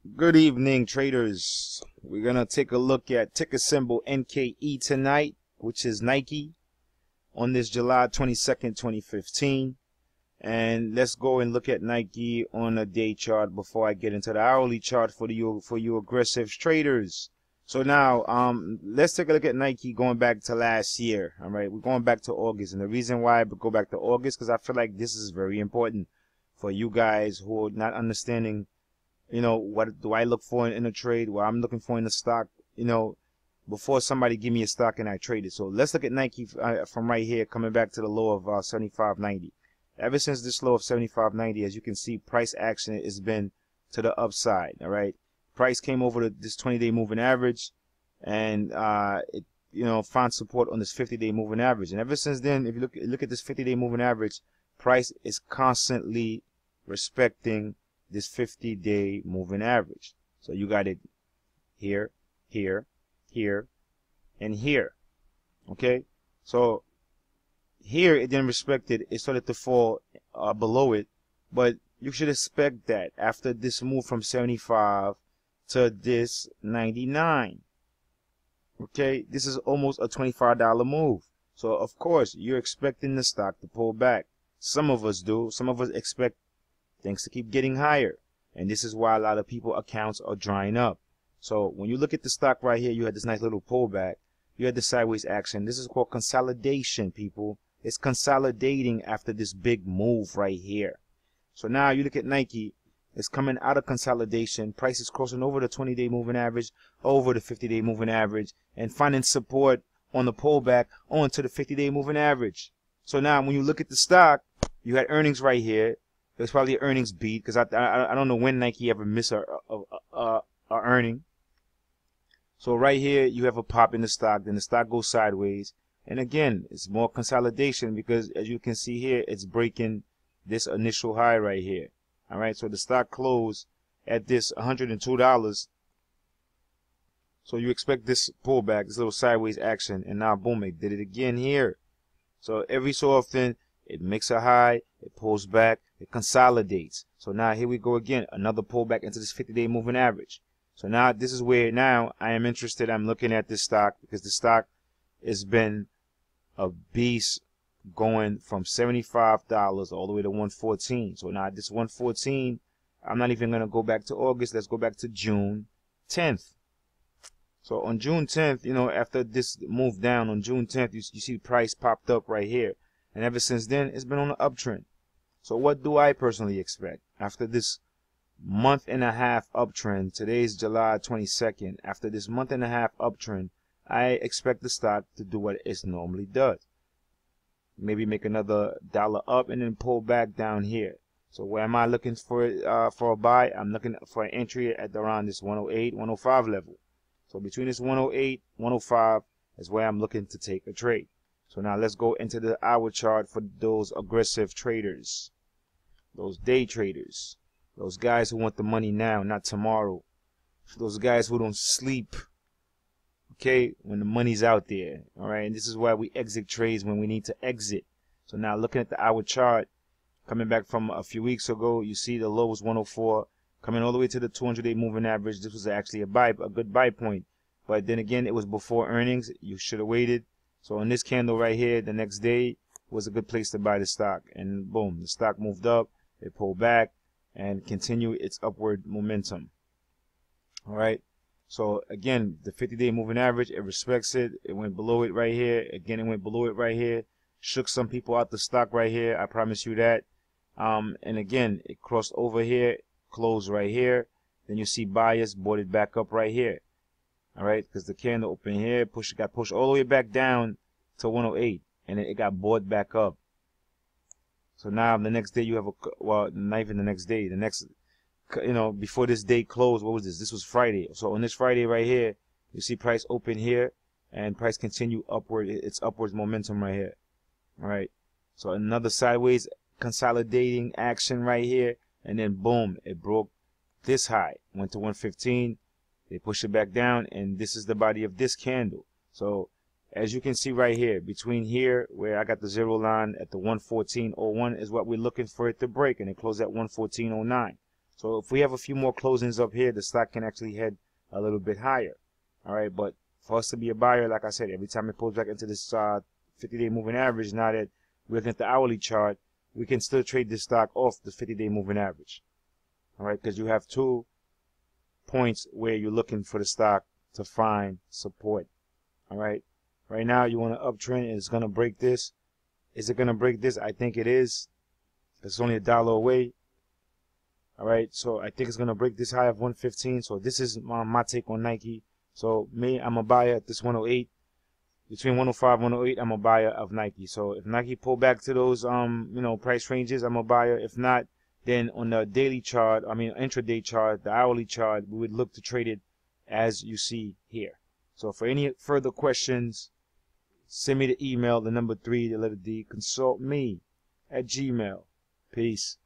Good evening, traders. We're going to take a look at ticker symbol NKE tonight, which is Nike, on this July 22nd, 2015. And let's go and look at Nike on a day chart before I get into the hourly chart for you aggressive traders. So now, let's take a look at Nike going back to last year. All right, we're going back to August, and the reason why I go back to August because I feel like this is very important for you guys who are not understanding. What do I look for in a trade? What I'm looking for in a stock, before somebody give me a stock and I trade it. So let's look at Nike from right here, coming back to the low of 75.90. Ever since this low of 75.90, as you can see, price action has been to the upside. All right, price came over to this 20-day moving average, and it found support on this 50-day moving average. And ever since then, if you look at this 50-day moving average, price is constantly respecting this 50-day moving average. So you got it here, here, here, and here. Okay, so here it didn't respect it. It started to fall below it, but you should expect that after this move from 75 to this 99. Okay, this is almost a $25 move. So of course you're expecting the stock to pull back. Some of us do. Some of us expect things to keep getting higher, and this is why a lot of people accounts are drying up. So when you look at the stock right here, you had this nice little pullback, you had the sideways action. This is called consolidation, people. It's consolidating after this big move right here. So now you look at Nike, it's coming out of consolidation. Price is crossing over the 20-day moving average, over the 50-day moving average, and finding support on the pullback onto the 50-day moving average. So now when you look at the stock, you had earnings right here. It was probably an earnings beat, because I don't know when Nike ever miss a earning. So right here you have a pop in the stock, then the stock goes sideways, and again it's more consolidation, because as you can see here, it's breaking this initial high right here. All right, so the stock closed at this $102. So you expect this pullback, this little sideways action, and now boom, it did it again here. So every so often it makes a high, it pulls back, it consolidates. So now here we go again, another pullback into this 50-day moving average. So now this is where now I am interested. I'm looking at this stock, because the stock has been a beast, going from $75 all the way to 114. So now this 114, I'm not even going to go back to August. Let's go back to June 10th. So on June 10th, after this move down on June 10th, you see the price popped up right here. And ever since then, it's been on an uptrend. So what do I personally expect? After this month and a half uptrend, today's July 22nd, after this month and a half uptrend, I expect the stock to do what it normally does. Maybe make another dollar up and then pull back down here. So where am I looking for a buy? I'm looking for an entry at around this 108, 105 level. So between this 108, 105 is where I'm looking to take a trade. So now let's go into the hour chart for those aggressive traders, those day traders, those guys who want the money now, not tomorrow, those guys who don't sleep, okay, when the money's out there. All right, and this is why we exit trades when we need to exit. So now looking at the hour chart, coming back from a few weeks ago, you see the low was 104, coming all the way to the 200-day moving average. This was actually a good buy point, but then again, it was before earnings. You should have waited. So on this candle right here, the next day was a good place to buy the stock, and boom, the stock moved up, it pulled back, and continued its upward momentum. All right. So again, the 50-day moving average, it respects it. It went below it right here. Again, it went below it right here. Shook some people out the stock right here. I promise you that. And again, it crossed over here, closed right here. Then you see buyers bought it back up right here. All right, because the candle opened here, got pushed all the way back down to 108, and then it got bought back up. So now the next day you have not even the next day, the next, before this day closed, what was this? This was Friday. So on this Friday right here, you see price open here, and price continue upward. It's upwards momentum right here. All right, so another sideways consolidating action right here, and then boom, it broke this high, went to 115. They push it back down, and this is the body of this candle. So as you can see right here, between here where I got the zero line at the 114.01 is what we're looking for it to break, and it closed at 114.09. So if we have a few more closings up here, the stock can actually head a little bit higher. All right, but for us to be a buyer, like I said, every time it pulls back into this 50-day moving average, now that we're looking at the hourly chart, we can still trade this stock off the 50-day moving average. All right, because you have 2 points where you're looking for the stock to find support. All right, right now you want to uptrend, and it's going to break this. Is it going to break this? I think it is. It's only $1 away. All right, so I think it's going to break this high of 115. So this is my take on Nike. So I'm a buyer at this 108. Between 105 and 108, I'm a buyer of Nike. So if Nike pull back to those price ranges, I'm a buyer. If not, then on the daily chart, intraday chart, the hourly chart, we would look to trade it as you see here. So for any further questions, send me the email, the number 3, the letter D, consult me at Gmail. Peace.